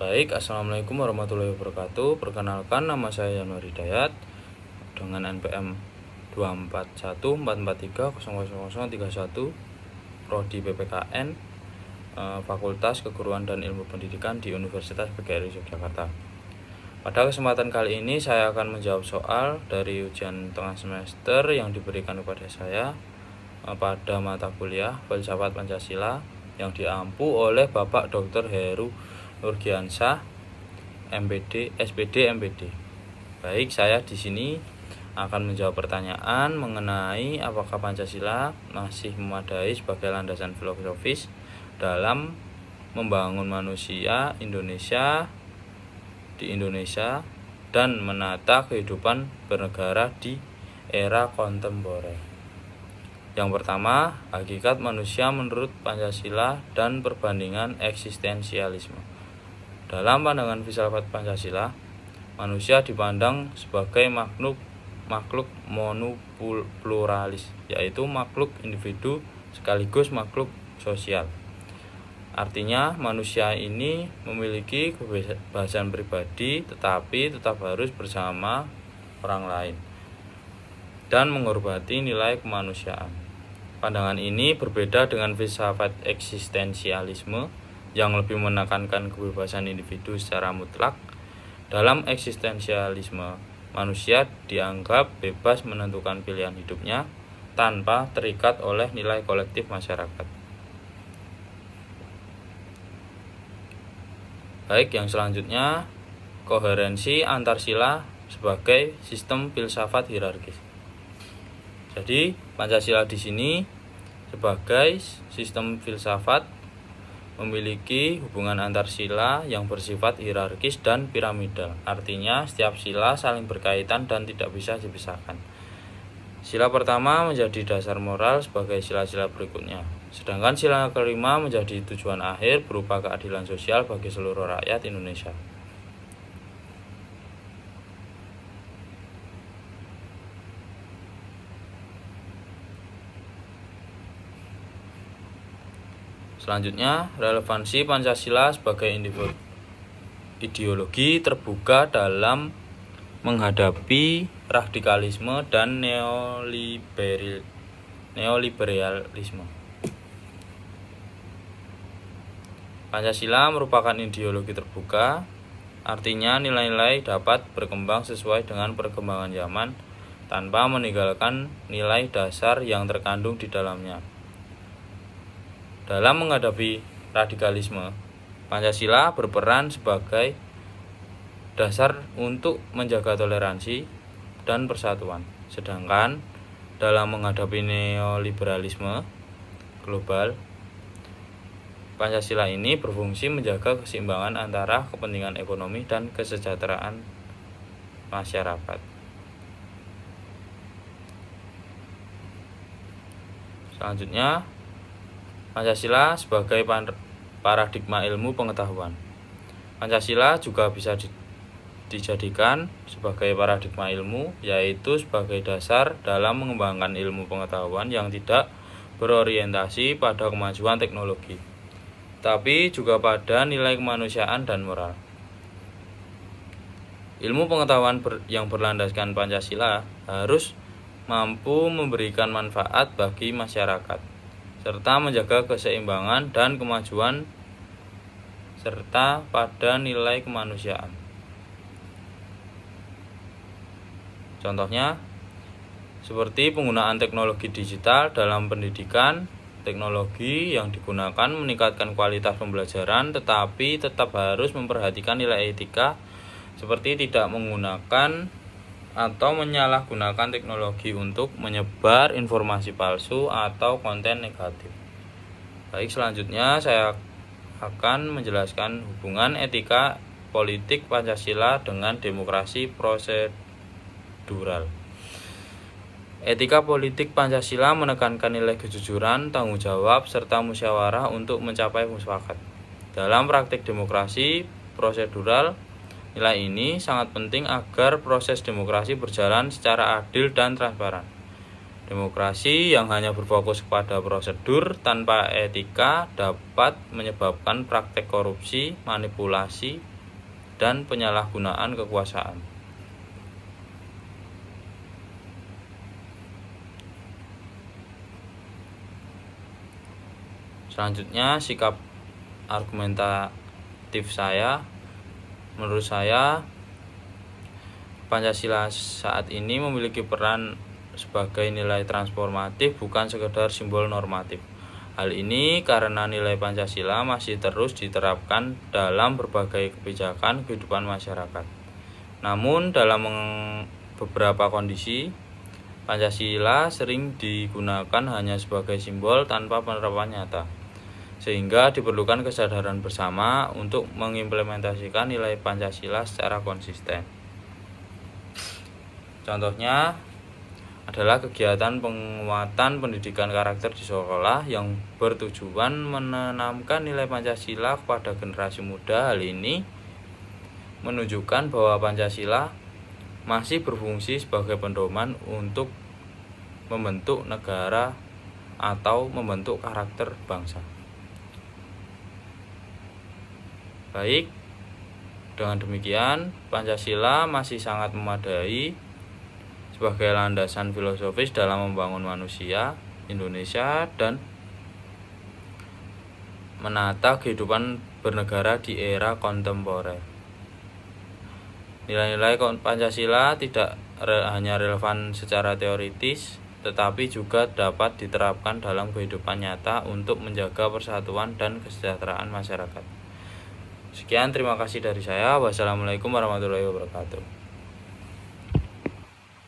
Baik, Assalamualaikum warahmatullahi wabarakatuh. Perkenalkan, nama saya Yanuar Hidayat dengan NPM 24144300031, Prodi PPKN, Fakultas Keguruan dan Ilmu Pendidikan di Universitas PGRI Yogyakarta. Pada kesempatan kali ini saya akan menjawab soal dari ujian tengah semester yang diberikan kepada saya pada mata kuliah Filsafat Pancasila yang diampu oleh Bapak Dr. Heru Nurgiansyah, MPD, SPD, MPD. Baik, saya di sini akan menjawab pertanyaan mengenai apakah Pancasila masih memadai sebagai landasan filosofis dalam membangun manusia Indonesia di Indonesia dan menata kehidupan bernegara di era kontemporer. Yang pertama, hakikat manusia menurut Pancasila dan perbandingan eksistensialisme. Dalam pandangan filsafat Pancasila, manusia dipandang sebagai makhluk monopluralis, yaitu makhluk individu sekaligus makhluk sosial. Artinya, manusia ini memiliki kebebasan pribadi tetapi tetap harus bersama orang lain dan menghormati nilai kemanusiaan. Pandangan ini berbeda dengan filsafat eksistensialisme yang lebih menekankan kebebasan individu secara mutlak. Dalam eksistensialisme, manusia dianggap bebas menentukan pilihan hidupnya tanpa terikat oleh nilai kolektif masyarakat. Baik, yang selanjutnya, koherensi antar sila sebagai sistem filsafat hierarkis. Jadi, Pancasila di sini sebagai sistem filsafat memiliki hubungan antar sila yang bersifat hierarkis dan piramidal. Artinya, setiap sila saling berkaitan dan tidak bisa dipisahkan. Sila pertama menjadi dasar moral sebagai sila-sila berikutnya. Sedangkan sila kelima menjadi tujuan akhir berupa keadilan sosial bagi seluruh rakyat Indonesia. Selanjutnya, relevansi Pancasila sebagai ideologi terbuka dalam menghadapi radikalisme dan neoliberalisme. Pancasila merupakan ideologi terbuka, artinya nilai-nilai dapat berkembang sesuai dengan perkembangan zaman tanpa meninggalkan nilai dasar yang terkandung di dalamnya. Dalam menghadapi radikalisme, Pancasila berperan sebagai dasar untuk menjaga toleransi dan persatuan. Sedangkan dalam menghadapi neoliberalisme global, Pancasila ini berfungsi menjaga keseimbangan antara kepentingan ekonomi dan kesejahteraan masyarakat. Selanjutnya, Pancasila sebagai paradigma ilmu pengetahuan. Pancasila juga bisa dijadikan sebagai paradigma ilmu, yaitu sebagai dasar dalam mengembangkan ilmu pengetahuan yang tidak berorientasi pada kemajuan teknologi, tapi juga pada nilai kemanusiaan dan moral. Ilmu pengetahuan yang berlandaskan Pancasila harus mampu memberikan manfaat bagi masyarakat, serta menjaga keseimbangan dan kemajuan serta pada nilai kemanusiaan. Contohnya, seperti penggunaan teknologi digital dalam pendidikan. Teknologi yang digunakan meningkatkan kualitas pembelajaran, tetapi tetap harus memperhatikan nilai etika, seperti tidak menggunakan atau menyalahgunakan teknologi untuk menyebar informasi palsu atau konten negatif. Baik, selanjutnya saya akan menjelaskan hubungan etika politik Pancasila dengan demokrasi prosedural. Etika politik Pancasila menekankan nilai kejujuran, tanggung jawab, serta musyawarah untuk mencapai mufakat. Dalam praktik demokrasi prosedural, nilai ini sangat penting agar proses demokrasi berjalan secara adil dan transparan. Demokrasi yang hanya berfokus kepada prosedur tanpa etika dapat menyebabkan praktek korupsi, manipulasi, dan penyalahgunaan kekuasaan. Selanjutnya, sikap argumentatif saya. Menurut saya, Pancasila saat ini memiliki peran sebagai nilai transformatif, bukan sekedar simbol normatif. Hal ini karena nilai Pancasila masih terus diterapkan dalam berbagai kebijakan kehidupan masyarakat. Namun dalam beberapa kondisi, Pancasila sering digunakan hanya sebagai simbol tanpa penerapan nyata, sehingga diperlukan kesadaran bersama untuk mengimplementasikan nilai Pancasila secara konsisten. Contohnya adalah kegiatan penguatan pendidikan karakter di sekolah yang bertujuan menanamkan nilai Pancasila kepada generasi muda. Hal ini menunjukkan bahwa Pancasila masih berfungsi sebagai pedoman untuk membentuk negara atau membentuk karakter bangsa. Baik, dengan demikian Pancasila masih sangat memadai sebagai landasan filosofis dalam membangun manusia Indonesia dan menata kehidupan bernegara di era kontemporer. Nilai-nilai Pancasila tidak hanya relevan secara teoritis, tetapi juga dapat diterapkan dalam kehidupan nyata untuk menjaga persatuan dan kesejahteraan masyarakat. Sekian, terima kasih dari saya. Wassalamualaikum warahmatullahi wabarakatuh.